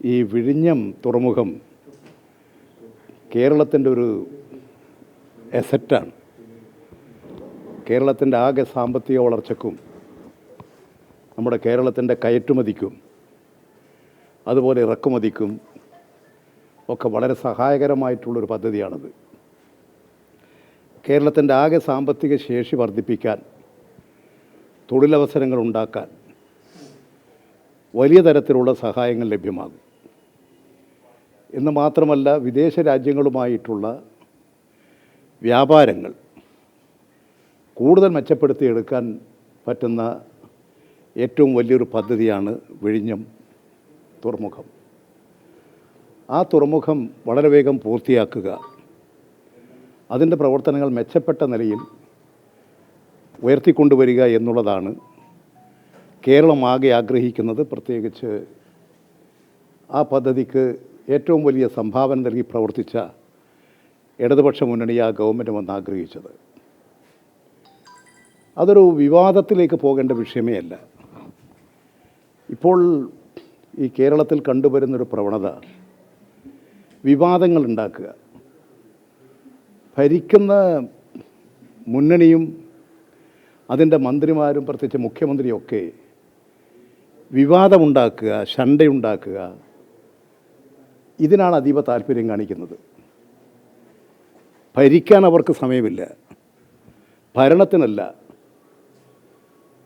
ഈ വിഴിഞ്ഞം തുറമുഖം കേരളത്തിൻ്റെ ഒരു അസറ്റാണ്. കേരളത്തിൻ്റെ ആകെ സാമ്പത്തിക വളർച്ചയ്ക്കും നമ്മുടെ കേരളത്തിൻ്റെ കയറ്റുമതിക്കും അതുപോലെ ഇറക്കുമതിക്കും ഒക്കെ വളരെ സഹായകരമായിട്ടുള്ളൊരു പദ്ധതിയാണത്. കേരളത്തിൻ്റെ ആകെ സാമ്പത്തിക ശേഷി വർദ്ധിപ്പിക്കാൻ, തൊഴിലവസരങ്ങൾ ഉണ്ടാക്കാൻ വലിയ തരത്തിലുള്ള സഹായങ്ങൾ ലഭ്യമാകും എന്ന് മാത്രമല്ല, വിദേശ രാജ്യങ്ങളുമായിട്ടുള്ള വ്യാപാരങ്ങൾ കൂടുതൽ മെച്ചപ്പെടുത്തിയെടുക്കാൻ പറ്റുന്ന ഏറ്റവും വലിയൊരു പദ്ധതിയാണ് വിഴിഞ്ഞം തുറമുഖം. ആ തുറമുഖം വളരെ വേഗം പൂർത്തിയാക്കുക, അതിൻ്റെ പ്രവർത്തനങ്ങൾ മെച്ചപ്പെട്ട നിലയിൽ ഉയർത്തിക്കൊണ്ടുവരിക എന്നുള്ളതാണ് കേരളം ആകെ ആഗ്രഹിക്കുന്നത്. പ്രത്യേകിച്ച് ആ പദ്ധതിക്ക് ഏറ്റവും വലിയ സംഭാവന നൽകി പ്രവർത്തിച്ച ഇടതുപക്ഷ മുന്നണി ആ ഗവൺമെൻറ് വന്ന് ആഗ്രഹിച്ചത്. അതൊരു വിവാദത്തിലേക്ക് പോകേണ്ട വിഷയമേ അല്ല. ഇപ്പോൾ ഈ കേരളത്തിൽ കണ്ടുവരുന്നൊരു പ്രവണത വിവാദങ്ങൾ ഉണ്ടാക്കുക. ഭരിക്കുന്ന മുന്നണിയും അതിൻ്റെ മന്ത്രിമാരും പ്രത്യേകിച്ച് മുഖ്യമന്ത്രിയൊക്കെ വിവാദമുണ്ടാക്കുക, ശണ്ടയുണ്ടാക്കുക, ഇതിനാണ് അതീവ താല്പര്യം കാണിക്കുന്നത്. ഭരിക്കാൻ അവർക്ക് സമയമില്ല, ഭരണത്തിനല്ല.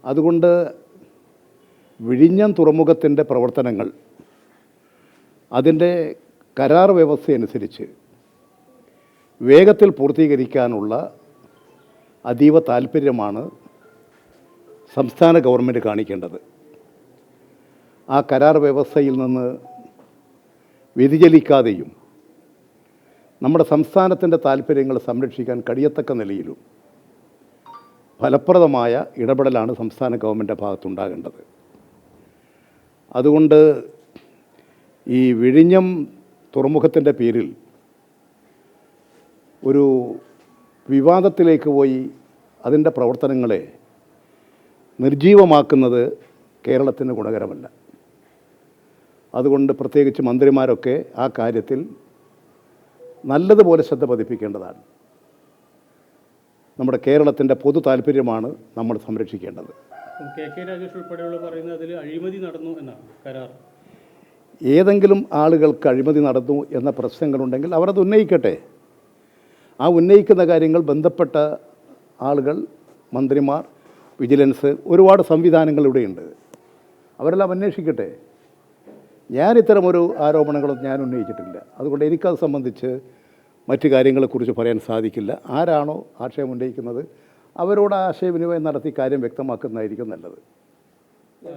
അതുകൊണ്ട് വിഴിഞ്ഞം തുറമുഖത്തിൻ്റെ പ്രവർത്തനങ്ങൾ അതിൻ്റെ കരാർ വ്യവസ്ഥയനുസരിച്ച് വേഗത്തിൽ പൂർത്തീകരിക്കാനുള്ള അതീവ താല്പര്യമാണ് സംസ്ഥാന ഗവൺമെൻറ് കാണിക്കേണ്ടത്. ആ കരാർ വ്യവസ്ഥയിൽ നിന്ന് വ്യതിചലിക്കാതെയും നമ്മുടെ സംസ്ഥാനത്തിൻ്റെ താല്പര്യങ്ങൾ സംരക്ഷിക്കാൻ കഴിയത്തക്ക നിലയിലും ഫലപ്രദമായ ഇടപെടലാണ് സംസ്ഥാന ഗവൺമെൻറ് ഭാഗത്തുണ്ടാകേണ്ടത്. അതുകൊണ്ട് ഈ വിഴിഞ്ഞം തുറമുഖത്തിൻ്റെ പേരിൽ ഒരു വിവാദത്തിലേക്ക് പോയി അതിൻ്റെ പ്രവർത്തനങ്ങളെ നിർജീവമാക്കുന്നത് കേരളത്തിന് ഗുണകരമല്ല. അതുകൊണ്ട് പ്രത്യേകിച്ച് മന്ത്രിമാരൊക്കെ ആ കാര്യത്തിൽ നല്ലതുപോലെ ശ്രദ്ധ പതിപ്പിക്കേണ്ടതാണ്. നമ്മുടെ കേരളത്തിൻ്റെ പൊതു താല്പര്യമാണ് നമ്മൾ സംരക്ഷിക്കേണ്ടത്. കെ രാജേഷ് ഉൾപ്പെടെയുള്ള പറയുന്നത് അതിൽ അഴിമതി നടന്നു എന്നാണ് കരാർ. ഏതെങ്കിലും ആളുകൾക്ക് അഴിമതി നടന്നു എന്ന പ്രശ്നങ്ങളുണ്ടെങ്കിൽ അവർ അത് ഉന്നയിക്കട്ടെ. ആ ഉന്നയിക്കുന്ന കാര്യങ്ങൾ ബന്ധപ്പെട്ട ആളുകൾ, മന്ത്രിമാർ, വിജിലൻസ്, ഒരുപാട് സംവിധാനങ്ങൾ ഇവിടെയുണ്ട്. അവരെല്ലാം അന്വേഷിക്കട്ടെ. ഞാൻ ഇത്തരമൊരു ആരോപണങ്ങളൊന്നും ഞാൻ ഉന്നയിച്ചിട്ടില്ല. അതുകൊണ്ട് എനിക്കത് സംബന്ധിച്ച് മറ്റു കാര്യങ്ങളെക്കുറിച്ച് പറയാൻ സാധിക്കില്ല. ആരാണോ ആശയം ഉന്നയിക്കുന്നത് അവരോട് ആശയവിനിമയം നടത്തി കാര്യം വ്യക്തമാക്കുന്നതായിരിക്കും നല്ലത്.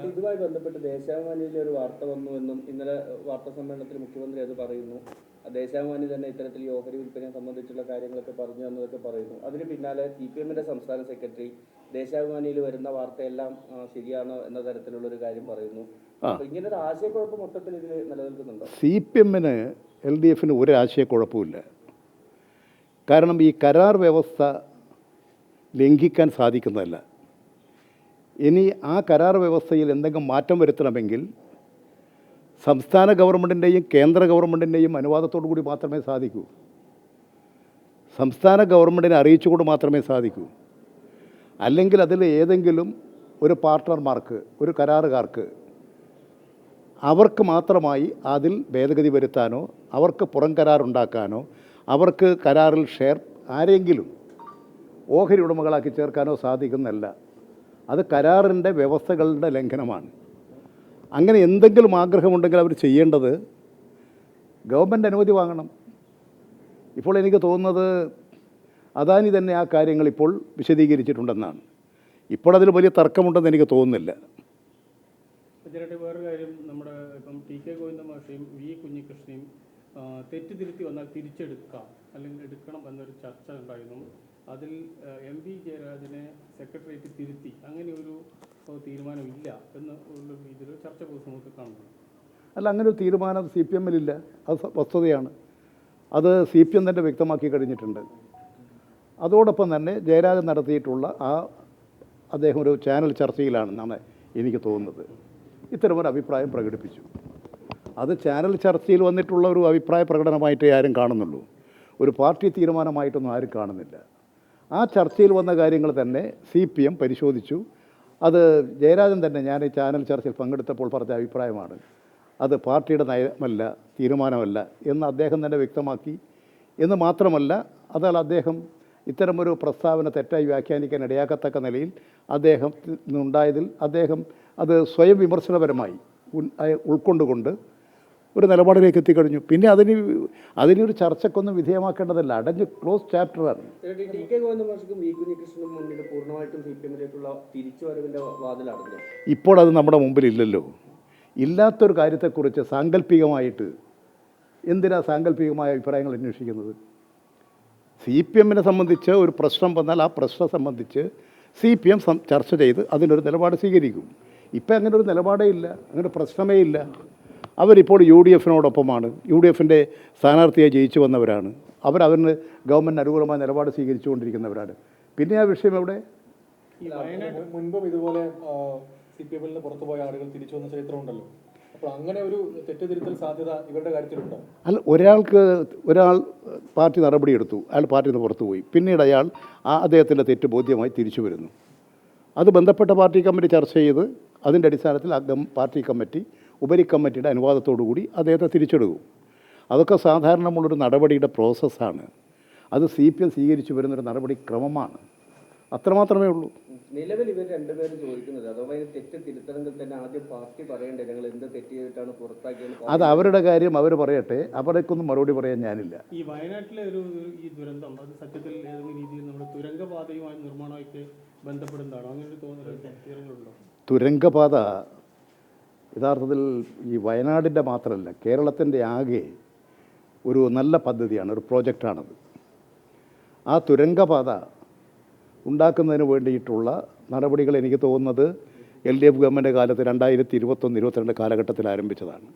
ഇതുമായി ബന്ധപ്പെട്ട് ദേശാഭിമാനിയിലെ ഒരു വാർത്ത വന്നു എന്നും ഇന്നലെ വാർത്താ സമ്മേളനത്തിൽ മുഖ്യമന്ത്രി അത് പറയുന്നു. ദേശാഭിമാനി തന്നെ ഇത്തരത്തിൽ ഈ ഓഹരി വിൽപ്പനയെ സംബന്ധിച്ചുള്ള കാര്യങ്ങളൊക്കെ പറഞ്ഞു എന്നതൊക്കെ പറയുന്നു. അതിന് പിന്നാലെ CPM-ന്റെ സംസ്ഥാന സെക്രട്ടറി ദേശാഭിമാനിയിൽ വരുന്ന വാർത്തയെല്ലാം ശരിയാണ് എന്ന തരത്തിലുള്ളൊരു കാര്യം പറയുന്നു. ഇങ്ങനൊരു ആശയക്കുഴപ്പം മൊത്തത്തിൽ ഇതിൽ നിലനിൽക്കുന്നുണ്ടോ? CPM-ന് LDF-ന് ഒരു ആശയക്കുഴപ്പമില്ല. കാരണം ഈ കരാർ വ്യവസ്ഥ ലംഘിക്കാൻ സാധിക്കുന്നതല്ല. ഇനി ആ കരാർ വ്യവസ്ഥയിൽ എന്തെങ്കിലും മാറ്റം വരുത്തണമെങ്കിൽ സംസ്ഥാന ഗവൺമെൻറ്റിൻ്റെയും കേന്ദ്ര ഗവൺമെൻറ്റിൻ്റെയും അനുവാദത്തോടു കൂടി മാത്രമേ സാധിക്കൂ. സംസ്ഥാന ഗവൺമെൻറ്റിനെ അറിയിച്ചുകൊണ്ട് മാത്രമേ സാധിക്കൂ. അല്ലെങ്കിൽ അതിൽ ഏതെങ്കിലും ഒരു പാർട്ട്ണർമാർക്ക്, ഒരു കരാറുകാർക്ക് അവർക്ക് മാത്രമായി അതിൽ ഭേദഗതി വരുത്താനോ അവർക്ക് പുറം കരാറുണ്ടാക്കാനോ അവർക്ക് കരാറിൽ ഷെയർ ആരെങ്കിലും ഓഹരി ഉടമകളാക്കി ചേർക്കാനോ സാധിക്കുന്നതല്ല. അത് കരാറിൻ്റെ വ്യവസ്ഥകളുടെ ലംഘനമാണ്. അങ്ങനെ എന്തെങ്കിലും ആഗ്രഹമുണ്ടെങ്കിൽ അവർ ചെയ്യേണ്ടത് ഗവൺമെൻറ് അനുമതി വാങ്ങണം. ഇപ്പോൾ എനിക്ക് തോന്നുന്നത് അദാനി തന്നെ ആ കാര്യങ്ങൾ ഇപ്പോൾ വിശദീകരിച്ചിട്ടുണ്ടെന്നാണ്. ഇപ്പോൾ അതിൽ വലിയ തർക്കമുണ്ടെന്ന് എനിക്ക് തോന്നുന്നില്ല. വേറൊരു കാര്യം, നമ്മുടെ ഇപ്പം TK ഗോവിന്ദ മാഷയും V കുഞ്ഞികൃഷ്ണയും തെറ്റിദ്ധരുത്തി വന്നാൽ തിരിച്ചെടുക്കാം അല്ലെങ്കിൽ എടുക്കണം എന്നൊരു ചർച്ച ഉണ്ടായിരുന്നു. അതിൽ MV ജയരാജനെ സെക്രട്ടേറിയറ്റ് തിരുത്തി അങ്ങനെ ഒരു തീരുമാനമില്ല എന്ന് ഉള്ള രീതിയിൽ ചർച്ച നമുക്ക് കാണുന്നു. അല്ല, അങ്ങനെ ഒരു തീരുമാനം CPM-ലില്ല. അത് വസ്തുതയാണ്. അത് CPM തന്നെ വ്യക്തമാക്കി കഴിഞ്ഞിട്ടുണ്ട്. അതോടൊപ്പം തന്നെ ജയരാജൻ നടത്തിയിട്ടുള്ള അദ്ദേഹം ഒരു ചാനൽ ചർച്ചയിലാണെന്നാണ് എനിക്ക് തോന്നുന്നത് ഇത്തരമൊരു അഭിപ്രായം പ്രകടിപ്പിച്ചു. അത് ചാനൽ ചർച്ചയിൽ വന്നിട്ടുള്ള ഒരു അഭിപ്രായ പ്രകടനമായിട്ടേ ആരും കാണുന്നുള്ളൂ. ഒരു പാർട്ടി തീരുമാനമായിട്ടൊന്നും ആരും കാണുന്നില്ല. ആ ചർച്ചയിൽ വന്ന കാര്യങ്ങൾ തന്നെ CPM പരിശോധിച്ചു. അത് ജയരാജൻ തന്നെ ഞാൻ ഈ ചാനൽ ചർച്ചയിൽ പങ്കെടുത്തപ്പോൾ പറഞ്ഞ അഭിപ്രായമാണ്. അത് പാർട്ടിയുടെ നയമല്ല, തീരുമാനമല്ല എന്ന് അദ്ദേഹം തന്നെ വ്യക്തമാക്കി. എന്ന് മാത്രമല്ല, അതാൽ അദ്ദേഹം ഇത്തരമൊരു പ്രസ്താവന തെറ്റായി വ്യാഖ്യാനിക്കാൻ ഇടയാക്കത്തക്ക നിലയിൽ അദ്ദേഹത്തിനുണ്ടായതിൽ അദ്ദേഹം അത് സ്വയം വിമർശനപരമായി ഉൾക്കൊണ്ടുകൊണ്ട് ഒരു നിലപാടിലേക്ക് എത്തിക്കഴിഞ്ഞു. പിന്നെ അതിനൊരു ചർച്ചക്കൊന്നും വിധേയമാക്കേണ്ടതല്ല. അടഞ്ഞ് ക്ലോസ് ചാപ്റ്ററാണ്. TK ഗോവിന്ദ മാഷിക്കും വി കുഞ്ഞികൃഷ്ണനും മുന്നിൽ പൂർണ്ണമായിട്ടും CPM-ലേക്കുള്ള തിരിച്ചുവരവിന്റെ വാതിലടഞ്ഞു. ഇപ്പോൾ അത് നമ്മുടെ മുമ്പിലില്ലല്ലോ. ഇല്ലാത്തൊരു കാര്യത്തെക്കുറിച്ച് സാങ്കല്പികമായിട്ട് എന്തിനാ സാങ്കല്പികമായ അഭിപ്രായങ്ങൾ അന്വേഷിക്കുന്നത്? CPM-നെ സംബന്ധിച്ച് ഒരു പ്രശ്നം വന്നാൽ ആ പ്രശ്നം സംബന്ധിച്ച് CPM ചർച്ച ചെയ്ത് അതിനൊരു നിലപാട് സ്വീകരിക്കും. ഇപ്പം അങ്ങനെ ഒരു നിലപാടേ ഇല്ല, അങ്ങനെ പ്രശ്നമേ ഇല്ല. അവരിപ്പോൾ UDF-നോടൊപ്പമാണ്. UDF-ൻ്റെ സ്ഥാനാർത്ഥിയായി ജയിച്ചു വന്നവരാണ്. അവരവന് ഗവൺമെൻറ് അനുകൂലമായ നിലപാട് സ്വീകരിച്ചുകൊണ്ടിരിക്കുന്നവരാണ്. പിന്നെ ആ വിഷയം എവിടെ? മുൻപും ഇതുപോലെ CPM-ൽ നിന്ന് പുറത്തുപോയ ആളുകൾ തിരിച്ചു വന്ന ചരിത്രമുണ്ടല്ലോ. അപ്പോൾ അങ്ങനെ ഒരു തെറ്റുതിരുത്തൽ സാധ്യത ഇവരുടെ കാര്യത്തിലുണ്ടോ? അല്ല, ഒരാൾ പാർട്ടി നടപടിയെടുത്തു, അയാൾ പാർട്ടിയിൽ നിന്ന് പുറത്തുപോയി. പിന്നീട് അയാൾ അദ്ദേഹത്തിൻ്റെ തെറ്റ് ബോധ്യമായി തിരിച്ചു വരുന്നു. അത് ബന്ധപ്പെട്ട പാർട്ടി കമ്മിറ്റി ചർച്ച ചെയ്ത് അതിൻ്റെ അടിസ്ഥാനത്തിൽ പാർട്ടി കമ്മിറ്റി ഉപരിക്കമ്മിറ്റിയുടെ അനുവാദത്തോടുകൂടി അദ്ദേഹത്തെ തിരിച്ചെടുക്കും. അതൊക്കെ സാധാരണമുള്ളൊരു നടപടിയുടെ പ്രോസസ്സാണ്. അത് CPM സ്വീകരിച്ചു വരുന്നൊരു നടപടിക്രമമാണ്. അത്രമാത്രമേ ഉള്ളൂ. നിലവിൽ ഇവർ രണ്ടുപേരും ചോദിക്കുന്നത് അഥവാ തെറ്റ് തിരുത്തണമെങ്കിൽ തന്നെ ആദ്യം പാർട്ടി പറയണ്ടേ ഞങ്ങൾ എന്ത് തെറ്റ് ചെയ്തിട്ടാണ് പുറത്താക്കിയത്? അത് അവരുടെ കാര്യം അവർ പറയട്ടെ. അവിടേക്കൊന്നും മറുപടി പറയാൻ ഞാനില്ല. ഈ വയനാട്ടിലെ ഈ ദുരന്തം അത് സത്യത്തിൽ ഏതെങ്കിലും രീതിയിൽ നമ്മുടെ തുരങ്കപാതയുമായി നിർമ്മാണമായിട്ട് ബന്ധപ്പെടുന്നതാണോ? അങ്ങനെ ഒരു തോന്നലുണ്ടോ? തുരങ്കപാത യഥാർത്ഥത്തിൽ ഈ വയനാടിൻ്റെ മാത്രമല്ല, കേരളത്തിൻ്റെ ആകെ ഒരു നല്ല പദ്ധതിയാണ്, ഒരു പ്രോജക്റ്റാണത്. ആ തുരങ്കപാത ഉണ്ടാക്കുന്നതിന് വേണ്ടിയിട്ടുള്ള നടപടികൾ എനിക്ക് തോന്നുന്നത് LDF ഗവൺമെൻറ് കാലത്ത് 2021-22 കാലഘട്ടത്തിൽ ആരംഭിച്ചതാണ്.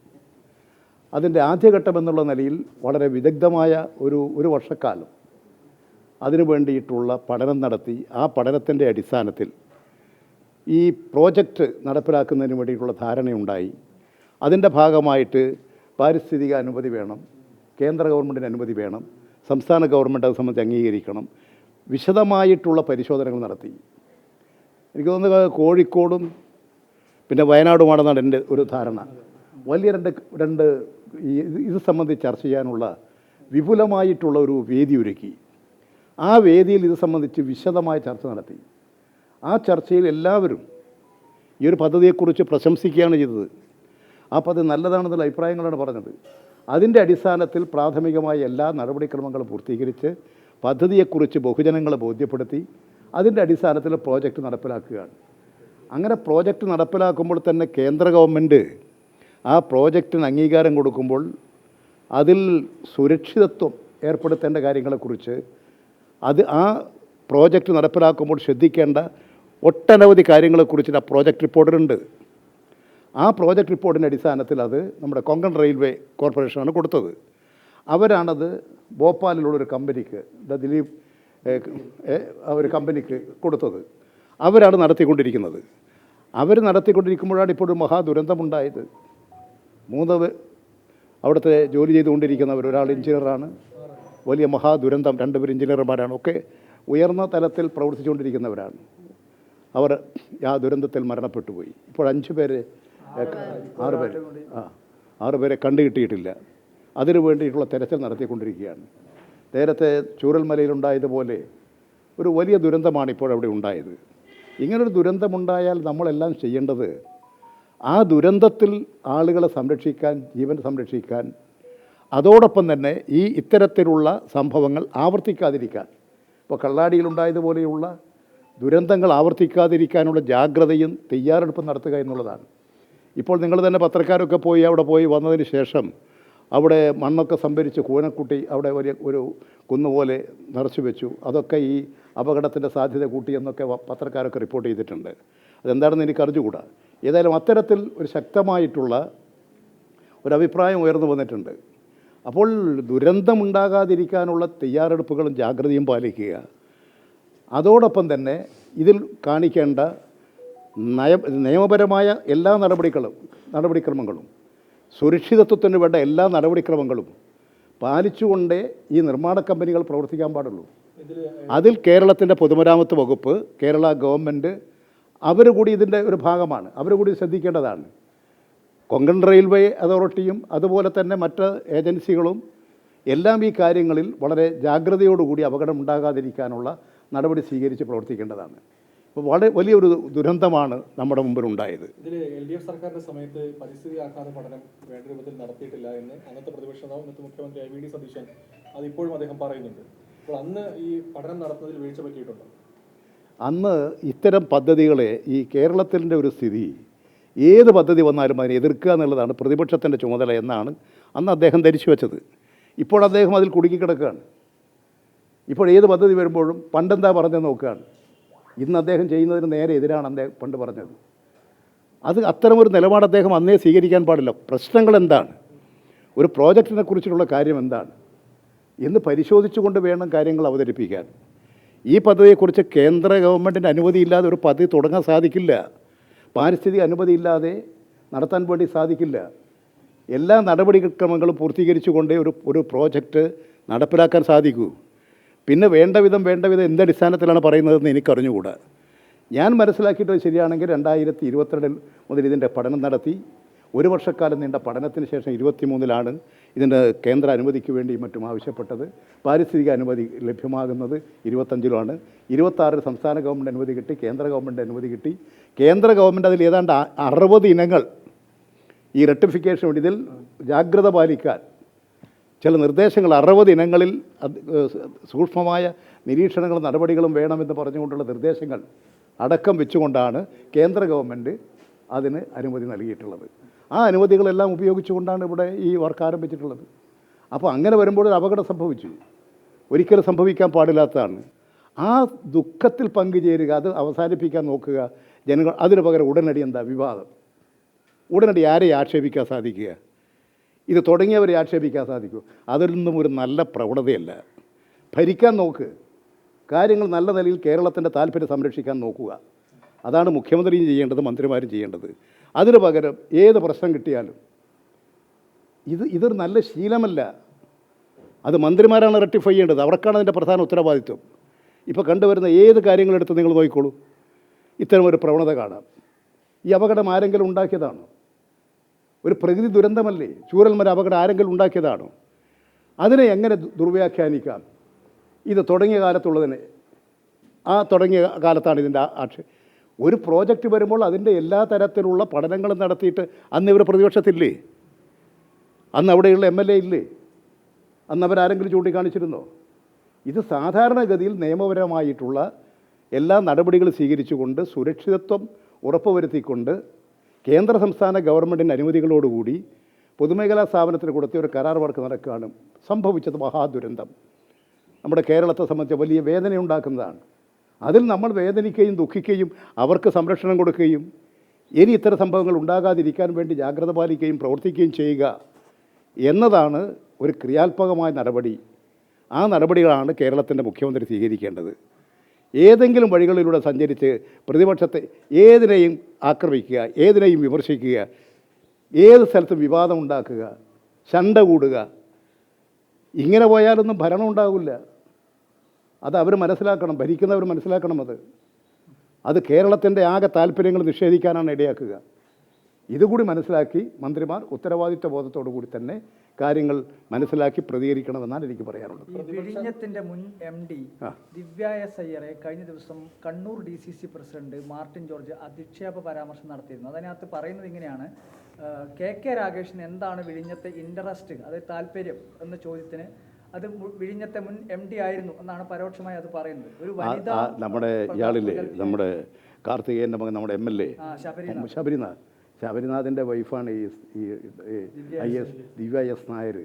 അതിൻ്റെ ആദ്യഘട്ടം എന്നുള്ള നിലയിൽ വളരെ വിദഗ്ധമായ ഒരു വർഷക്കാലം അതിനു വേണ്ടിയിട്ടുള്ള പഠനം നടത്തി. ആ പഠനത്തിൻ്റെ അടിസ്ഥാനത്തിൽ ഈ പ്രോജക്റ്റ് നടപ്പിലാക്കുന്നതിന് വേണ്ടിയിട്ടുള്ള ധാരണയുണ്ടായി. അതിൻ്റെ ഭാഗമായിട്ട് പാരിസ്ഥിതിക അനുമതി വേണം, കേന്ദ്ര ഗവൺമെൻറ്റിന് അനുമതി വേണം, സംസ്ഥാന ഗവൺമെൻറ് അത് സംബന്ധിച്ച് അംഗീകരിക്കണം. വിശദമായിട്ടുള്ള പരിശോധനകൾ നടത്തി. എനിക്ക് തോന്നുന്നത് കോഴിക്കോടും പിന്നെ വയനാടുമാണെന്നാണ് എൻ്റെ ഒരു ധാരണ. വലിയ രണ്ട് ഇത് സംബന്ധിച്ച് ചർച്ച ചെയ്യാനുള്ള വിപുലമായിട്ടുള്ള ഒരു വേദി ഒരുക്കി. ആ വേദിയിൽ ഇത് സംബന്ധിച്ച് വിശദമായ ചർച്ച നടത്തി. ആ ചർച്ചയിൽ എല്ലാവരും ഈ ഒരു പദ്ധതിയെക്കുറിച്ച് പ്രശംസിക്കുകയാണ് ചെയ്തത്. ആ പദ്ധതി നല്ലതാണെന്നുള്ള അഭിപ്രായങ്ങളാണ് പറഞ്ഞത്. അതിൻ്റെ അടിസ്ഥാനത്തിൽ പ്രാഥമികമായ എല്ലാ നടപടിക്രമങ്ങളും പൂർത്തീകരിച്ച് പദ്ധതിയെക്കുറിച്ച് ബഹുജനങ്ങളെ ബോധ്യപ്പെടുത്തി അതിൻ്റെ അടിസ്ഥാനത്തിൽ പ്രോജക്റ്റ് നടപ്പിലാക്കുകയാണ്. അങ്ങനെ പ്രോജക്റ്റ് നടപ്പിലാക്കുമ്പോൾ തന്നെ കേന്ദ്ര ഗവൺമെൻറ് ആ പ്രോജക്റ്റിന് അംഗീകാരം കൊടുക്കുമ്പോൾ അതിൽ സുരക്ഷിതത്വം ഏർപ്പെടുത്തേണ്ട കാര്യങ്ങളെക്കുറിച്ച് ആ പ്രോജക്റ്റ് നടപ്പിലാക്കുമ്പോൾ ശ്രദ്ധിക്കേണ്ട ഒട്ടനവധി കാര്യങ്ങളെക്കുറിച്ച് ആ പ്രോജക്റ്റ് റിപ്പോർട്ടിലുണ്ട്. ആ പ്രോജക്റ്റ് റിപ്പോർട്ടിൻ്റെ അടിസ്ഥാനത്തിൽ അത് നമ്മുടെ കൊങ്കൺ റെയിൽവേ കോർപ്പറേഷനാണ് കൊടുത്തത്. അവരാണത് ഭോപ്പാലിലുള്ളൊരു കമ്പനിക്ക്, ദിലീപ് ഒരു കമ്പനിക്ക് കൊടുത്തത്. അവരാണ് നടത്തിക്കൊണ്ടിരിക്കുന്നത്. അവർ നടത്തിക്കൊണ്ടിരിക്കുമ്പോഴാണ് ഇപ്പോൾ ഒരു മഹാദുരന്തമുണ്ടായത്. 3 അവിടുത്തെ ജോലി ചെയ്തുകൊണ്ടിരിക്കുന്നവർ, ഒരാൾ എഞ്ചിനീയറാണ്. വലിയ മഹാദുരന്തം. 2 പേർ എഞ്ചിനീയർമാരാണ്. ഒക്കെ ഉയർന്ന തലത്തിൽ പ്രവർത്തിച്ചുകൊണ്ടിരിക്കുന്നവരാണ്. അവർ ആ ദുരന്തത്തിൽ മരണപ്പെട്ടു പോയി. ഇപ്പോൾ 6 പേരെ കണ്ടുകിട്ടിയിട്ടില്ല. അതിനു വേണ്ടിയിട്ടുള്ള തെരച്ചിൽ നടത്തിക്കൊണ്ടിരിക്കുകയാണ്. നേരത്തെ ചൂരൽമലയിലുണ്ടായതുപോലെ ഒരു വലിയ ദുരന്തമാണ് ഇപ്പോഴവിടെ ഉണ്ടായത്. ഇങ്ങനൊരു ദുരന്തമുണ്ടായാൽ നമ്മളെല്ലാം ചെയ്യേണ്ടത് ആ ദുരന്തത്തിൽ ആളുകളെ സംരക്ഷിക്കാൻ, ജീവൻ സംരക്ഷിക്കാൻ, അതോടൊപ്പം തന്നെ ഇത്തരത്തിലുള്ള സംഭവങ്ങൾ ആവർത്തിക്കാതിരിക്കാൻ, ഇപ്പോൾ കള്ളാടിയിലുണ്ടായതുപോലെയുള്ള ദുരന്തങ്ങൾ ആവർത്തിക്കാതിരിക്കാനുള്ള ജാഗ്രതയും തയ്യാറെടുപ്പും നടത്തുക എന്നുള്ളതാണ്. ഇപ്പോൾ നിങ്ങൾ തന്നെ പത്രക്കാരൊക്കെ അവിടെ പോയി വന്നതിന് ശേഷം അവിടെ മണ്ണൊക്കെ സംഭരിച്ച് കൂനക്കുട്ടി അവിടെ വലിയ ഒരു കുന്നുപോലെ നിറച്ചു വെച്ചു. അതൊക്കെ ഈ അപകടത്തിൻ്റെ സാധ്യത കൂട്ടിയെന്നൊക്കെ പത്രക്കാരൊക്കെ റിപ്പോർട്ട് ചെയ്തിട്ടുണ്ട്. അതെന്താണെന്ന് എനിക്ക് അറിഞ്ഞുകൂടാ. ഏതായാലും അത്തരത്തിൽ ഒരു ശക്തമായിട്ടുള്ള ഒരഭിപ്രായം ഉയർന്നു വന്നിട്ടുണ്ട്. അപ്പോൾ ദുരന്തമുണ്ടാകാതിരിക്കാനുള്ള തയ്യാറെടുപ്പുകളും ജാഗ്രതയും പാലിക്കുക. അതോടൊപ്പം തന്നെ ഇതിൽ കാണിക്കേണ്ട നിയമപരമായ എല്ലാ നടപടിക്രമങ്ങളും സുരക്ഷിതത്വത്തിന് വേണ്ട എല്ലാ നടപടിക്രമങ്ങളും പാലിച്ചുകൊണ്ടേ ഈ നിർമ്മാണ കമ്പനികൾ പ്രവർത്തിക്കാൻ പാടുള്ളൂ. അതിൽ കേരളത്തിൻ്റെ പൊതുമരാമത്ത് വകുപ്പ്, കേരള ഗവൺമെൻറ് അവർ കൂടി ഇതിൻ്റെ ഒരു ഭാഗമാണ്. അവർ കൂടി ശ്രദ്ധിക്കേണ്ടതാണ്. കൊങ്കൺ റെയിൽവേ അതോറിറ്റിയും അതുപോലെ തന്നെ മറ്റ് ഏജൻസികളും എല്ലാം ഈ കാര്യങ്ങളിൽ വളരെ ജാഗ്രതയോടുകൂടി അപകടം ഉണ്ടാകാതിരിക്കാനുള്ള നടപടി സ്വീകരിച്ച് പ്രവർത്തിക്കേണ്ടതാണ്. ഇപ്പോൾ വളരെ വലിയൊരു ദുരന്തമാണ് നമ്മുടെ മുമ്പിലുണ്ടായത്. ഇതിൽ LDF സർക്കാരിന്റെ സമയത്ത് പരിസ്ഥിതി ആഘാത പഠനം വേണ്ട രൂപത്തിൽ നടത്തിയിട്ടില്ല എന്ന് അന്നത്തെ പ്രതിപക്ഷ നേതാവ് ഇന്നത്തെ മുഖ്യമന്ത്രി VD സതീശൻ അതിപ്പോഴും അദ്ദേഹം പറയുന്നുണ്ട്. അപ്പോൾ അന്ന് ഈ പഠനം നടത്തുന്നതിൽ വീഴ്ച പറ്റിയിട്ടുണ്ടോ? അന്ന് ഇത്തരം പദ്ധതികളെ ഈ കേരളത്തിൻ്റെ ഒരു സ്ഥിതി ഏത് പദ്ധതി വന്നാലും അതിനെ എതിർക്കുക എന്നുള്ളതാണ് പ്രതിപക്ഷത്തിൻ്റെ ചുമതല എന്നാണ് അന്ന് അദ്ദേഹം ധരിച്ചു വെച്ചത്. ഇപ്പോൾ അദ്ദേഹം അതിൽ കുടുങ്ങിക്കിടക്കുകയാണ്. ഇപ്പോൾ ഏത് പദ്ധതി വരുമ്പോഴും പണ്ടെന്താ പറഞ്ഞത് നോക്കുകയാണ്. ഇന്ന് അദ്ദേഹം ചെയ്യുന്നതിന് നേരെ എതിരാണ് അദ്ദേഹം പണ്ട് പറഞ്ഞത്. അത്തരമൊരു നിലപാട് അദ്ദേഹം അന്നേ സ്വീകരിക്കാൻ പാടില്ല. പ്രശ്നങ്ങൾ എന്താണ്, ഒരു പ്രോജക്റ്റിനെ കുറിച്ചുള്ള കാര്യം എന്താണ് എന്ന് പരിശോധിച്ചുകൊണ്ട് വേണം കാര്യങ്ങൾ അവതരിപ്പിക്കാൻ. ഈ പദ്ധതിയെക്കുറിച്ച് കേന്ദ്ര ഗവൺമെൻറ്റിൻ്റെ അനുമതിയില്ലാതെ ഒരു പദ്ധതി തുടങ്ങാൻ സാധിക്കില്ല. പാരിസ്ഥിതിക അനുമതിയില്ലാതെ നടത്താൻ വേണ്ടി സാധിക്കില്ല. എല്ലാ നടപടിക്രമങ്ങളും പൂർത്തീകരിച്ചുകൊണ്ടേ ഒരു പ്രോജക്റ്റ് നടപ്പിലാക്കാൻ സാധിക്കൂ. പിന്നെ വേണ്ട വിധം എന്തടിസ്ഥാനത്തിലാണ് പറയുന്നതെന്ന് എനിക്കറിഞ്ഞുകൂടാ. ഞാൻ മനസ്സിലാക്കിയിട്ട് ശരിയാണെങ്കിൽ 2022 മുതൽ ഇതിൻ്റെ പഠനം നടത്തി. ഒരു വർഷക്കാലം നീണ്ട പഠനത്തിന് ശേഷം 23-ലാണ് ഇതിൻ്റെ കേന്ദ്ര അനുമതിക്ക് വേണ്ടി മറ്റും ആവശ്യപ്പെട്ടത്. പാരിസ്ഥിതിക അനുമതി ലഭ്യമാകുന്നത് 25-ലാണ്. 26 സംസ്ഥാന ഗവൺമെൻറ് അനുമതി കിട്ടി, കേന്ദ്ര ഗവൺമെൻറ് അനുമതി കിട്ടി. കേന്ദ്ര ഗവൺമെൻറ് അതിൽ ഏതാണ്ട് 60 ഇനങ്ങൾ ഈ റെക്ടിഫിക്കേഷൻ വേണ്ടി ഇതിൽ ജാഗ്രത പാലിക്കാൻ ചില നിർദ്ദേശങ്ങൾ 60 ഇനങ്ങളിൽ സൂക്ഷ്മമായ നിരീക്ഷണങ്ങളും നടപടികളും വേണമെന്ന് പറഞ്ഞുകൊണ്ടുള്ള നിർദ്ദേശങ്ങൾ അടക്കം വെച്ചുകൊണ്ടാണ് കേന്ദ്ര ഗവൺമെൻറ് അതിന് അനുമതി നൽകിയിട്ടുള്ളത്. ആ അനുമതികളെല്ലാം ഉപയോഗിച്ചുകൊണ്ടാണ് ഇവിടെ ഈ വർക്ക് ആരംഭിച്ചിട്ടുള്ളത്. അപ്പോൾ അങ്ങനെ വരുമ്പോൾ ഒരു അപകടം സംഭവിച്ചു. ഒരിക്കലും സംഭവിക്കാൻ പാടില്ലാത്തതാണ്. ആ ദുഃഖത്തിൽ പങ്കുചേരുക, അത് അവസാനിപ്പിക്കാൻ നോക്കുക ജനങ്ങൾ. അതിന് പകരം ഉടനടി എന്താ വിവാദം, ഉടനടി ആരെ ആക്ഷേപിക്കാൻ സാധിക്കുക? ഇത് തുടങ്ങിയവരെ ആക്ഷേപിക്കാൻ സാധിക്കൂ? അതിലൊന്നും ഒരു നല്ല പ്രവണതയല്ല. ഭരിക്കാൻ നോക്ക്, കാര്യങ്ങൾ നല്ല നിലയിൽ കേരളത്തിൻ്റെ താല്പര്യം സംരക്ഷിക്കാൻ നോക്കുക. അതാണ് മുഖ്യമന്ത്രിയും ചെയ്യേണ്ടത്, മന്ത്രിമാരും ചെയ്യേണ്ടത്. അതിന് പകരം ഏത് പ്രശ്നം കിട്ടിയാലും ഇതൊരു നല്ല ശീലമല്ല. അത് മന്ത്രിമാരാണ് റെക്ടിഫൈ ചെയ്യേണ്ടത്, അവർക്കാണ് അതിൻ്റെ പ്രധാന ഉത്തരവാദിത്വം. ഇപ്പോൾ കണ്ടുവരുന്ന ഏത് കാര്യങ്ങളെടുത്ത് നിങ്ങൾ നോക്കിക്കോളൂ, ഇത്തരമൊരു പ്രവണത കാണാം. ഈ അപകടം ആരെങ്കിലും ഉണ്ടാക്കിയതാണോ? ഒരു പ്രകൃതി ദുരന്തമല്ലേ? ചൂരൽമല അപകടം ആരെങ്കിലും ഉണ്ടാക്കിയതാണോ? അതിനെ എങ്ങനെ ദുർവ്യാഖ്യാനിക്കാം? ഇത് തുടങ്ങിയ കാലത്തുള്ളതിനെ തുടങ്ങിയ കാലത്താണ് ഇതിൻ്റെ ഒരു പ്രോജക്റ്റ് വരുമ്പോൾ അതിൻ്റെ എല്ലാ തരത്തിലുള്ള പഠനങ്ങളും നടത്തിയിട്ട് അന്ന് ഇവർ പ്രതിപക്ഷത്തില്ലേ? അന്ന് അവിടെയുള്ള MLA ഇല്ലേ? അന്ന് അവരാരെങ്കിലും ചൂണ്ടിക്കാണിച്ചിരുന്നോ? ഇത് സാധാരണഗതിയിൽ നിയമപരമായിട്ടുള്ള എല്ലാ നടപടികളും സ്വീകരിച്ചുകൊണ്ട് സുരക്ഷിതത്വം ഉറപ്പുവരുത്തിക്കൊണ്ട് കേന്ദ്ര സംസ്ഥാന ഗവൺമെൻറ്റിൻ്റെ അനുമതികളോടുകൂടി പൊതുമേഖലാ സ്ഥാപനത്തിന് കൊടുത്ത ഒരു കരാർ വർക്ക് നടക്കുകയാണ്. സംഭവിച്ചത് മഹാദുരന്തം നമ്മുടെ കേരളത്തെ സംബന്ധിച്ച് വലിയ വേദനയുണ്ടാക്കുന്നതാണ്. അതിൽ നമ്മൾ വേദനിക്കുകയും ദുഃഖിക്കുകയും അവർക്ക് സംരക്ഷണം കൊടുക്കുകയും ഇനി ഇത്തരം സംഭവങ്ങൾ ഉണ്ടാകാതിരിക്കാൻ വേണ്ടി ജാഗ്രത പാലിക്കുകയും പ്രവർത്തിക്കുകയും ചെയ്യുക എന്നതാണ് ഒരു ക്രിയാത്മകമായ നടപടി. ആ നടപടികളാണ് കേരളത്തിൻ്റെ മുഖ്യമന്ത്രി സ്വീകരിക്കേണ്ടത്. ഏതെങ്കിലും വഴികളിലൂടെ സഞ്ചരിച്ച് പ്രതിപക്ഷത്തെ ഏതിനെയും ആക്രമിക്കുക, ഏതിനെയും വിമർശിക്കുക, ഏത് സ്ഥലത്തും വിവാദം ഉണ്ടാക്കുക, ശണ്ട കൂടുക, ഇങ്ങനെ പോയാലൊന്നും ഭരണം ഉണ്ടാകില്ല. അത് അവർ മനസ്സിലാക്കണം, ഭരിക്കുന്നവർ മനസ്സിലാക്കണം. അത് കേരളത്തിൻ്റെ ആകെ താല്പര്യങ്ങൾ നിഷേധിക്കാനാണ് ഇടയാക്കുക. ഇതുകൂടി മനസ്സിലാക്കി മന്ത്രിമാർ ഉത്തരവാദിത്വ ബോധത്തോടു കൂടി തന്നെ കാര്യങ്ങൾ മനസ്സിലാക്കി പ്രതികരിക്കണമെന്നാണ് എനിക്ക് പറയാനുള്ളത്. വിഴിഞ്ഞത്തിന്റെ മുൻ MD ദിവ്യ S. അയ്യരെ കഴിഞ്ഞ ദിവസം കണ്ണൂർ DCC പ്രസിഡന്റ് മാർട്ടിൻ ജോർജ് അധിക്ഷേപ പരാമർശം നടത്തിയിരുന്നു. അതിനകത്ത് പറയുന്നത് ഇങ്ങനെയാണ്: KK രാഗേഷിന് എന്താണ് വിഴിഞ്ഞത്തെ ഇൻട്രസ്റ്റ്, അതായത് താല്പര്യം എന്ന ചോദ്യത്തിന് അത് വിഴിഞ്ഞത്തെ മുൻ MD ആയിരുന്നു എന്നാണ് പരോക്ഷമായി അത് പറയുന്നത്. ഒരു വനിത നമ്മുടെ ഇയാളില്ലേ, നമ്മുടെ കാർത്തികേയൻ്റെ മകൻ, നമ്മുടെ MLA ശബരിനാഥിൻ്റെ വൈഫാണ് ഈ ദിവ്യ S. നായർ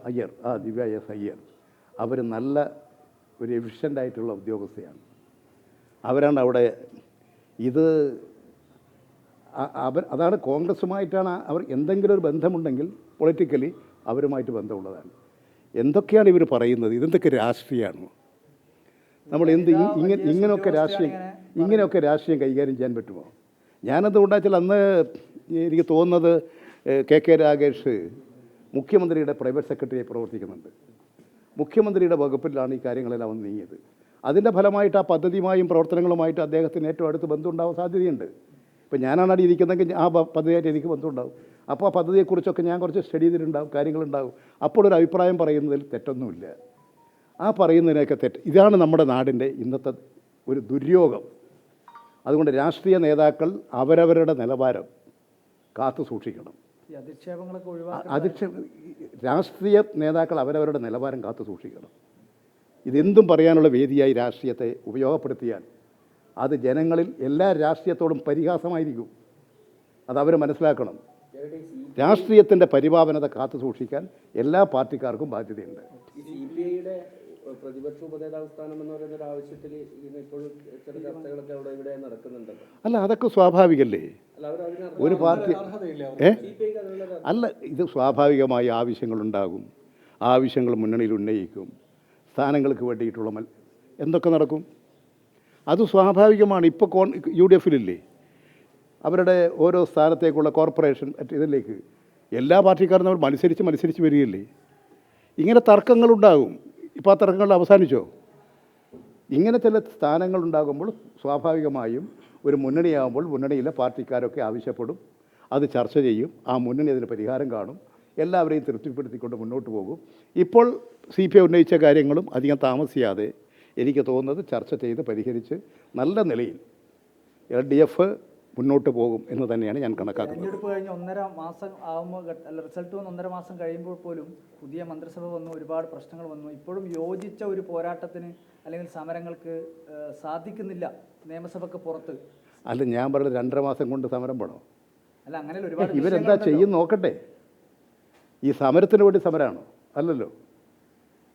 അയ്യർ. ദിവ്യ S. അയ്യർ അവർ നല്ല ഒരു എഫിഷ്യൻ്റായിട്ടുള്ള ഉദ്യോഗസ്ഥയാണ്. അവരാണ് അവിടെ അതാണ് കോൺഗ്രസുമായിട്ടാണ് അവർ എന്തെങ്കിലും ഒരു ബന്ധമുണ്ടെങ്കിൽ പൊളിറ്റിക്കലി അവരുമായിട്ട് ബന്ധമുള്ളതാണ്. എന്തൊക്കെയാണ് ഇവർ പറയുന്നത്? ഇതെന്തൊക്കെ രാഷ്ട്രീയമാണ്? നമ്മൾ ഇങ്ങനെയൊക്കെ രാഷ്ട്രീയം കൈകാര്യം ചെയ്യാൻ പറ്റുമോ? ഞാനത് ഉണ്ടാച്ചാൽ അന്ന് എനിക്ക് തോന്നുന്നത് കെ രാഗേഷ് മുഖ്യമന്ത്രിയുടെ പ്രൈവറ്റ് സെക്രട്ടറിയായി പ്രവർത്തിക്കുന്നുണ്ട്. മുഖ്യമന്ത്രിയുടെ വകുപ്പിലാണ് ഈ കാര്യങ്ങളെല്ലാം വന്ന് നീങ്ങിയത്. അതിൻ്റെ ഫലമായിട്ട് ആ പദ്ധതിയുമായും പ്രവർത്തനങ്ങളുമായിട്ട് അദ്ദേഹത്തിന് ഏറ്റവും അടുത്ത് ബന്ധമുണ്ടാവാൻ സാധ്യതയുണ്ട്. ഇപ്പം ഞാനാണ് അവിടെ ഇരിക്കുന്നതെങ്കിൽ ആ പദ്ധതിയായിട്ട് എനിക്ക് ബന്ധമുണ്ടാവും. അപ്പോൾ ആ പദ്ധതിയെക്കുറിച്ചൊക്കെ ഞാൻ കുറച്ച് സ്റ്റഡി ചെയ്തിട്ടുണ്ടാവും, കാര്യങ്ങളുണ്ടാവും. അപ്പോൾ ഒരു അഭിപ്രായം പറയുന്നതിൽ തെറ്റൊന്നുമില്ല. ആ പറയുന്നതിനൊക്കെ തെറ്റ്. ഇതാണ് നമ്മുടെ നാടിൻ്റെ ഇന്നത്തെ ഒരു ദുര്യോഗം. അതുകൊണ്ട് രാഷ്ട്രീയ നേതാക്കൾ അവരവരുടെ നിലവാരം കാത്തു സൂക്ഷിക്കണം. ഈ അധിക്ഷേപങ്ങളൊക്കെ ഒഴിവാക്കാൻ രാഷ്ട്രീയ നേതാക്കൾ അവരവരുടെ നിലവാരം കാത്തു സൂക്ഷിക്കണം. ഇതെന്തും പറയാനുള്ള വേദിയായി രാഷ്ട്രീയത്തെ ഉപയോഗപ്പെടുത്തിയാൽ അത് ജനങ്ങളിൽ എല്ലാ രാഷ്ട്രീയത്തോടും പരിഹാസമായിരിക്കും. അതവർ മനസ്സിലാക്കണം. രാഷ്ട്രീയത്തിൻ്റെ പരിപാവനത കാത്തു സൂക്ഷിക്കാൻ എല്ലാ പാർട്ടിക്കാർക്കും ബാധ്യതയുണ്ട്. CPIയുടെ പ്രതിപക്ഷ ഉപനേതാവ് സ്ഥാനം എന്ന് പറയുന്ന ഒരു ആവശ്യത്തിൽ ഇപ്പോഴും ചില ചർച്ചകളൊക്കെ അവിടെ ഇവിടെ നടക്കുന്നുണ്ടല്ലോ. അല്ല, അതൊക്കെ സ്വാഭാവികമല്ലേ? അല്ല, അവർ ഒരു പാർട്ടി CPIക്ക് അതിനുള്ള അല്ല, ഇത് സ്വാഭാവികമായി ആവശ്യങ്ങളുണ്ടാകും. ആവശ്യങ്ങൾ മുന്നണിയിൽ ഉന്നയിക്കും. സ്ഥാനങ്ങൾക്ക് വേണ്ടിയിട്ടുള്ള എന്തൊക്കെ നടക്കും, അത് സ്വാഭാവികമാണ്. ഇപ്പോൾ UDF-ലില്ലേ അവരുടെ ഓരോ സ്ഥാനത്തേക്കുള്ള കോർപ്പറേഷൻ ഇതിലേക്ക് എല്ലാ പാർട്ടിക്കാരും നമ്മൾ മത്സരിച്ച് വരികയല്ലേ. ഇങ്ങനെ തർക്കങ്ങളുണ്ടാകും. ഇപ്പോൾ ആ തർക്കങ്ങൾ അവസാനിച്ചോ? ഇങ്ങനെ ചില സ്ഥാനങ്ങളുണ്ടാകുമ്പോൾ സ്വാഭാവികമായും ഒരു മുന്നണിയാകുമ്പോൾ മുന്നണിയിലെ പാർട്ടിക്കാരൊക്കെ ആവശ്യപ്പെടും. അത് ചർച്ച ചെയ്യും. ആ മുന്നണി അതിന് പരിഹാരം കാണും. എല്ലാവരെയും തൃപ്തിപ്പെടുത്തിക്കൊണ്ട് മുന്നോട്ട് പോകും. ഇപ്പോൾ CPI ഉന്നയിച്ച കാര്യങ്ങളും അധികം താമസിയാതെ എനിക്ക് തോന്നുന്നത് ചർച്ച ചെയ്ത് പരിഹരിച്ച് നല്ല നിലയിൽ LDF മുന്നോട്ട് പോകും എന്ന് തന്നെയാണ് ഞാൻ കണക്കാക്കുന്നത്. തെരഞ്ഞെടുപ്പ് കഴിഞ്ഞ് 1.5 മാസം ആകുമ്പോൾ റിസൾട്ട് വന്ന് 1.5 മാസം കഴിയുമ്പോൾ പോലും പുതിയ മന്ത്രിസഭ വന്നു, ഒരുപാട് പ്രശ്നങ്ങൾ വന്നു. ഇപ്പോഴും യോജിച്ച ഒരു പോരാട്ടത്തിന് അല്ലെങ്കിൽ സമരങ്ങൾക്ക് സാധിക്കുന്നില്ല നിയമസഭയ്ക്ക് പുറത്ത്. അല്ല, ഞാൻ പറഞ്ഞത് 2.5 മാസം കൊണ്ട് സമരം വേണോ? അല്ല, അങ്ങനെ ഒരുപാട് ഇവരെന്താ ചെയ്യും നോക്കട്ടെ. ഈ സമരത്തിന് വേണ്ടി സമരമാണോ? അല്ലല്ലോ.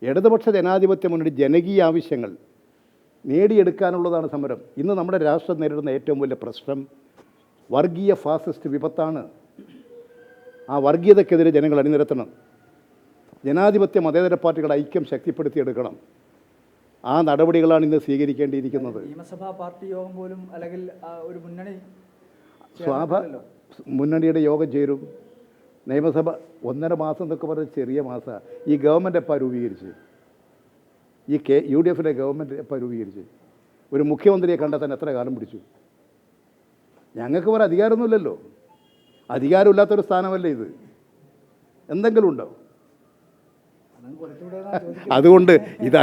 ഇടതുപക്ഷ ജനാധിപത്യ മുന്നണി ജനകീയ ആവശ്യങ്ങൾ നേടിയെടുക്കാനുള്ളതാണ് സമരം. ഇന്ന് നമ്മുടെ രാഷ്ട്രം നേരിടുന്ന ഏറ്റവും വലിയ പ്രശ്നം വർഗീയ ഫാസിസ്റ്റ് വിപത്താണ്. ആ വർഗീയതയ്ക്കെതിരെ ജനങ്ങൾ അണിനിരത്തണം. ജനാധിപത്യ മതേതര പാർട്ടികളുടെ ഐക്യം ശക്തിപ്പെടുത്തിയെടുക്കണം. ആ നടപടികളാണ് ഇന്ന് സ്വീകരിക്കേണ്ടിയിരിക്കുന്നത്. നിയമസഭാ പാർട്ടി യോഗം പോലും അല്ലെങ്കിൽ ഒരു മുന്നണി മുന്നണിയുടെ യോഗം ചേരും. നിയമസഭ 1.5 മാസം എന്നൊക്കെ പറഞ്ഞ ചെറിയ മാസമാണ്. ഈ ഗവൺമെൻറ് എപ്പോൾ രൂപീകരിച്ച്? ഈ UDF-ലെ ഗവൺമെൻറ് എപ്പോൾ രൂപീകരിച്ച്? ഒരു മുഖ്യമന്ത്രിയെ കണ്ടെത്താൻ എത്ര കാലം പിടിച്ചു? ഞങ്ങൾക്ക് വേറെ അധികാരമൊന്നുമില്ലല്ലോ. അധികാരമില്ലാത്തൊരു സ്ഥാനമല്ലേ ഇത്? എന്തെങ്കിലും ഉണ്ടോ? അതുകൊണ്ട് ഇത്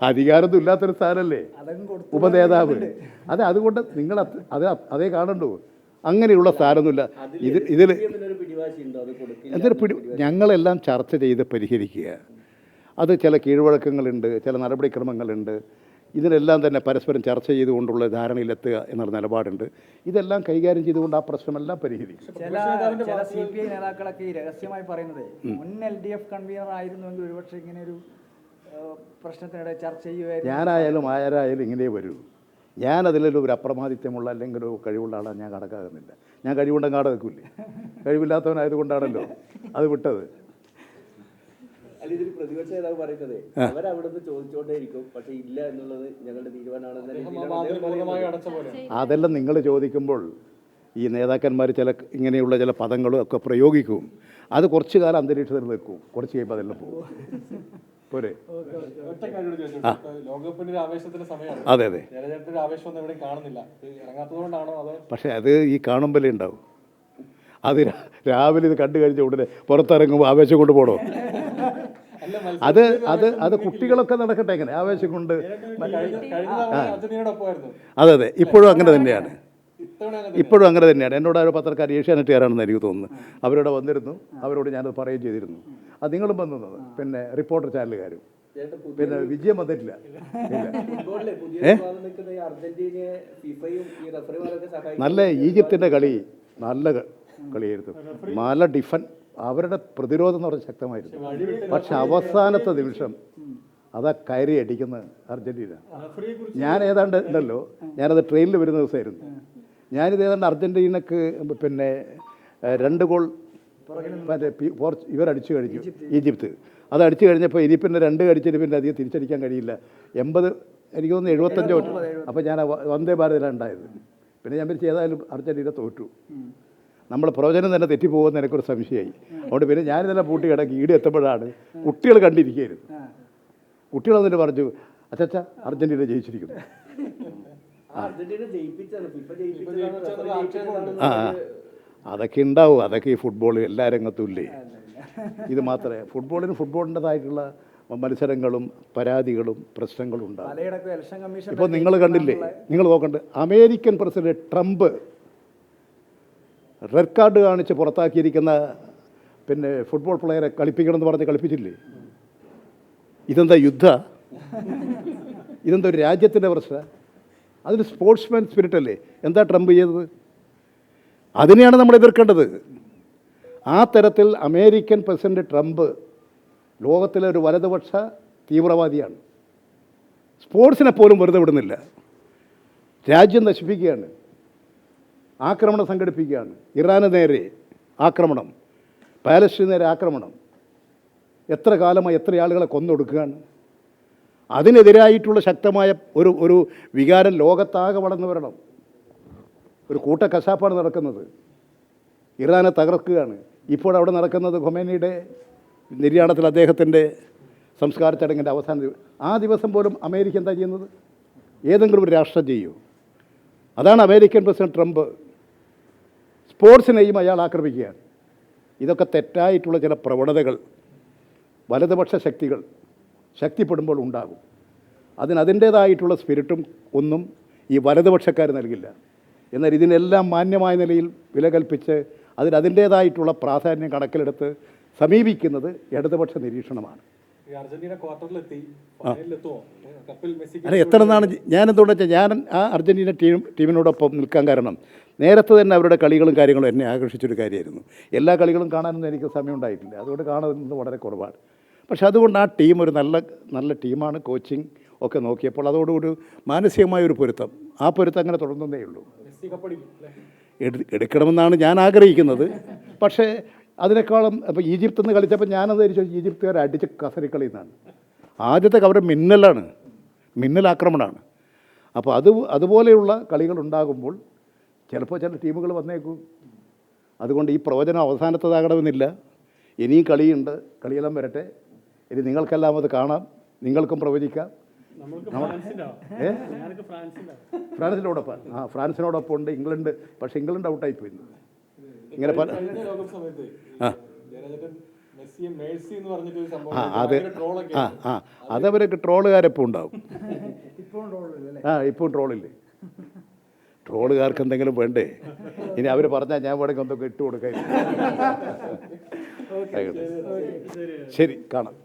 അധികാരമൊന്നും ഇല്ലാത്തൊരു സ്ഥാനമല്ലേ ഉപനേതാവ്? അതെ, അതുകൊണ്ട് നിങ്ങൾ അതേ കാണണ്ടോ. അങ്ങനെയുള്ള സ്ഥാനമൊന്നുമില്ല. ഇതിൽ എന്തൊരു ഞങ്ങളെല്ലാം ചർച്ച ചെയ്ത് പരിഹരിക്കുക. അത് ചില കീഴ്വഴക്കങ്ങളുണ്ട്, ചില നടപടിക്രമങ്ങളുണ്ട്. ഇതിനെല്ലാം തന്നെ പരസ്പരം ചർച്ച ചെയ്തുകൊണ്ടുള്ള ധാരണയിലെത്തുക എന്നുള്ള നിലപാടുണ്ട്. ഇതെല്ലാം കൈകാര്യം ചെയ്തുകൊണ്ട് ആ പ്രശ്നമെല്ലാം പരിഹരിക്കും. ചില CPI നേതാക്കളൊക്കെ ഈ രഹസ്യമായി പറയുന്നത് മുൻ LDF കൺവീനർ ആയിരുന്നുവെങ്കിൽ ഒരുപക്ഷെ ഇങ്ങനെ ഒരു പ്രശ്നത്തിനിടെ ചർച്ച ചെയ്യുമായിരുന്നു. ഞാനായാലും ആരായാലും ഇങ്ങനെ വരൂ. ഞാനതിലൊരു അപ്രമാദിത്വമുള്ള അല്ലെങ്കിൽ ഒരു കഴിവുള്ള ആളാണ് ഞാൻ കണക്കാകുന്നില്ല. ഞാൻ കഴിവുണ്ടെങ്കിൽ ആടെ നിൽക്കില്ലേ? കഴിവില്ലാത്തവനായതുകൊണ്ടാണല്ലോ അത് വിട്ടത്. അല്ല, ഇതിൽ പ്രതിപക്ഷ നേതാവ് പറയുന്നത് അവരവിടുന്ന് ചോദിച്ചുകൊണ്ടേയിരിക്കും, പക്ഷെ ഇല്ല എന്നുള്ളത് ഞങ്ങളുടെ തീരുമാനമാണെന്ന്. അതെല്ലാം നിങ്ങൾ ചോദിക്കുമ്പോൾ ഈ നേതാക്കന്മാർ ഇങ്ങനെയുള്ള ചില പദങ്ങളും ഒക്കെ പ്രയോഗിക്കും. അത് കുറച്ചു കാലം അന്തരീക്ഷത്തിൽ നിൽക്കും. കുറച്ച് കഴിയുമ്പോൾ അതെല്ലാം പോകും. പോരെ? ലോകകപ്പിന്റെ ആവേശത്തിന്റെ സമയമാണ്. അതെ അതെ. ജനജനത്തിന്റെ ആവേശം ഒന്നും എവിടെയും കാണുന്നില്ല. ഇറങ്ങാത്തതുകൊണ്ടാണോ അതോ? പക്ഷേ അത് ഈ കാണുമ്പോഴേ ഉണ്ടാവും. അത് രാവിലെ ഇത് കണ്ടു കഴിഞ്ഞ ഉടനെ പുറത്തിറങ്ങുമ്പോൾ ആവേശം കൊണ്ട് പോകണോ? അത് അത് അത് കുട്ടികളൊക്കെ നടക്കട്ടെ. എങ്ങനെ ആവേശം കൊണ്ട്. അതെ അതെ, ഇപ്പോഴും അങ്ങനെ തന്നെയാണ്. എന്നോട് ഒരു പത്രക്കാർ ഏഷ്യാനെറ്റുകാരാണെന്ന് എനിക്ക് തോന്നുന്നു. അവരോട് വന്നിരുന്നു. അവരോട് ഞാനത് പറയുകയും ചെയ്തിരുന്നു. അത് നിങ്ങളും വന്നത്, പിന്നെ റിപ്പോർട്ടർ ചാനലുകാരും, പിന്നെ വിജയം വന്നിട്ടില്ല. നല്ല ഈജിപ്തിൻ്റെ കളി നല്ല കളിയായിരുന്നു. നല്ല അവരുടെ പ്രതിരോധം എന്ന് പറഞ്ഞാൽ ശക്തമായിരുന്നു. പക്ഷെ അവസാനത്തെ നിമിഷം അതാ കയറി അടിക്കുന്ന അർജൻറ്റീന. ഞാൻ ഏതാണ്ട് ഉണ്ടല്ലോ, ഞാനത് ട്രെയിനിൽ വരുന്ന ദിവസമായിരുന്നു. ഞാനിത് ഏതാണ്ട് അർജൻറ്റീനക്ക് പിന്നെ 2 ഗോൾ മറ്റേ ഇവരടിച്ചു കഴിഞ്ഞു, ഈജിപ്ത്. അത് അടിച്ചു കഴിഞ്ഞപ്പോൾ ഇനി പിന്നെ 2 അടിച്ചിട്ട് പിന്നെ അധികം തിരിച്ചടിക്കാൻ കഴിയില്ല. 80 എനിക്ക് തോന്നുന്നു 75. അപ്പോൾ ഞാൻ വന്ദേ ഭാരതിലാണ് ഉണ്ടായത്. പിന്നെ ഞാൻ വിചാരിച്ചു ഏതായാലും അർജൻറ്റീന തോറ്റു. നമ്മൾ പ്രവചനം തന്നെ തെറ്റിപ്പോകുമെന്ന് എനിക്കൊരു സംശയമായി. അതുകൊണ്ട് പിന്നെ ഞാനിതെല്ലാം പൂട്ടി കിടക്കി ഈട് എത്തുമ്പോഴാണ് കുട്ടികൾ കണ്ടിരിക്കുകയായിരുന്നു. കുട്ടികൾ എന്നിട്ട് പറഞ്ഞു, അച്ഛാ അർജൻറ്റീന ജയിച്ചിരിക്കുന്നു. അർജന്റീന ജയിപ്പിച്ചാണ്, ഫിഫ ജയിപ്പിച്ചതാണ്. ആ അതൊക്കെ ഉണ്ടാവും, അതൊക്കെ ഈ ഫുട്ബോൾ എല്ലാ രംഗത്തും ഇല്ലേ. ഇത് മാത്രമേ ഫുട്ബോളിൻ്റെതായിട്ടുള്ള മത്സരങ്ങളും പരാതികളും പ്രശ്നങ്ങളും ഉണ്ടാകും. പലയിടത്തും ഇലക്ഷൻ കമ്മീഷൻ ഇപ്പോൾ നിങ്ങൾ കണ്ടില്ലേ, നിങ്ങൾ നോക്കണ്ട്, American president Trump red card കാണിച്ച് പുറത്താക്കിയിരിക്കുന്ന പിന്നെ ഫുട്ബോൾ പ്ലെയറെ കളിപ്പിക്കണമെന്ന് പറഞ്ഞ് കളിപ്പിച്ചില്ലേ? ഇതെന്താ യുദ്ധ? ഇതെന്താ ഒരു രാജ്യത്തിൻ്റെ പ്രശ്നം? അതൊരു സ്പോർട്സ്മാൻ സ്പിരിറ്റ് അല്ലേ? എന്താ ട്രംപ് ചെയ്തത്? അതിനെയാണ് നമ്മൾ എതിർക്കേണ്ടത്. ആ തരത്തിൽ അമേരിക്കൻ പ്രസിഡന്റ് ട്രംപ് ലോകത്തിലെ ഒരു വലതുപക്ഷ തീവ്രവാദിയാണ്. സ്പോർട്സിനെ പോലും വെറുതെ വിടുന്നില്ല. രാജ്യം നശിപ്പിക്കുകയാണ്, ആക്രമണം സംഘടിപ്പിക്കുകയാണ്. ഇറാന് നേരെ ആക്രമണം, പാലസ്തീന് നേരെ ആക്രമണം. എത്ര കാലമായി എത്ര ആളുകളെ കൊന്നൊടുക്കുകയാണ്. അതിനെതിരായിട്ടുള്ള ശക്തമായ ഒരു വികാരം ലോകത്താകെ വളർന്നു വരണം. ഒരു കൂട്ട കശാപ്പാണ് നടക്കുന്നത്. ഇറാനെ തകർക്കുകയാണ്. ഇപ്പോൾ അവിടെ നടക്കുന്നത് ഖൊമേനിയുടെ നിര്യാണത്തിൽ അദ്ദേഹത്തിൻ്റെ സംസ്കാര ചടങ്ങിൻ്റെ അവസാന ദിവസം. ആ ദിവസം പോലും അമേരിക്ക എന്താ ചെയ്യുന്നത്? ഏതെങ്കിലും ഒരു രാഷ്ട്രം ചെയ്യൂ? അതാണ് അമേരിക്കൻ പ്രസിഡന്റ് ട്രംപ്. സ്പോർട്സിനെയും അയാൾ ആക്രമിക്കുകയാണ്. ഇതൊക്കെ തെറ്റായിട്ടുള്ള ചില പ്രവണതകൾ വലതുപക്ഷ ശക്തികൾ ശക്തിപ്പെടുമ്പോൾ ഉണ്ടാകും. അതിൻ്റേതായിട്ടുള്ള സ്പിരിറ്റും ഒന്നും ഈ വലതുപക്ഷക്കാർ നൽകില്ല. എന്നാൽ ഇതിനെല്ലാം മാന്യമായ നിലയിൽ വില കൽപ്പിച്ച് അതിൻ്റേതായിട്ടുള്ള പ്രാധാന്യം കണക്കിലെടുത്ത് സമീപിക്കുന്നത് ഇടതുപക്ഷ നിരീക്ഷണമാണ്. ഈ അർജന്റീന ക്വാർട്ടറിലെത്തി, ഫൈനലിലെത്തുമോ? കപ്പിൽ മെസ്സിക്ക് അല്ല, എത്ര നാണ് ഞാനെന്തുകൊണ്ട് വെച്ചാൽ ഞാൻ ആ അർജൻറ്റീന ടീമിനോടൊപ്പം നിൽക്കാൻ കാരണം നേരത്തെ തന്നെ അവരുടെ കളികളും കാര്യങ്ങളും എന്നെ ആകർഷിച്ചൊരു കാര്യമായിരുന്നു. എല്ലാ കളികളും കാണാനൊന്നും എനിക്ക് സമയം ഉണ്ടായിട്ടില്ല, അതുകൊണ്ട് കാണുന്നത് വളരെ കുറവാണ്. പക്ഷെ അതുകൊണ്ട് ആ ടീം ഒരു നല്ല ടീമാണ്. കോച്ചിങ് ഒക്കെ നോക്കിയപ്പോൾ അതോടുകൂടി മാനസികമായ ഒരു പൊരുത്തം, ആ പൊരുത്തം അങ്ങനെ തുടർന്നതേ ഉള്ളൂ. മെസ്സി കപ്പടിക്കും അല്ലേ? എടുക്കണമെന്നാണ് ഞാൻ ആഗ്രഹിക്കുന്നത്. പക്ഷേ അതിനേക്കാളും ഇപ്പോൾ ഈജിപ്തിൽ നിന്ന് കളിച്ചപ്പോൾ ഞാനത് ധരിച്ചു ഈജിപ്തുകാർ അടിച്ച് കസരിക്കളി എന്നാണ്. ആദ്യത്തെ അവരുടെ മിന്നലാക്രമണമാണ്. അപ്പോൾ അതുപോലെയുള്ള കളികൾ ഉണ്ടാകുമ്പോൾ ചിലപ്പോൾ ചില ടീമുകൾ വന്നേക്കും. അതുകൊണ്ട് ഈ പ്രവചനം അവസാനത്തതാകണമെന്നില്ല. ഇനിയും കളിയുണ്ട്, കളിയെല്ലാം വരട്ടെ. ഇനി നിങ്ങൾക്കെല്ലാം അത് കാണാം, നിങ്ങൾക്കും പ്രവചിക്കാം. ഫ്രാൻസിനോടൊപ്പം ഫ്രാൻസിനോടൊപ്പം ഉണ്ട് ഇംഗ്ലണ്ട്. പക്ഷേ ഇംഗ്ലണ്ട് ഔട്ടായിപ്പോയി. ഇങ്ങനെ പല കഴിഞ്ഞ ലോകകപ്പ് സമയത്ത് ജയരാജൻ മെസ്സിയെ മേഴ്സി എന്ന് പറഞ്ഞിട്ട് ഒരു സംഭവം അതെ ട്രോളൊക്കെ അതവരൊക്കെ ട്രോളുകാരെപ്പോൾ ഉണ്ടാവും. ഇപ്പോഴും ഇപ്പോൾ ട്രോളില്ലേ? ട്രോളുകാർക്ക് എന്തെങ്കിലും വേണ്ടേ? ഇനി അവർ പറഞ്ഞാൽ ഞാൻ വേണമെങ്കിൽ എന്തൊക്കെ ഇട്ട് കൊടുക്കാം. ശരി, കാണാം.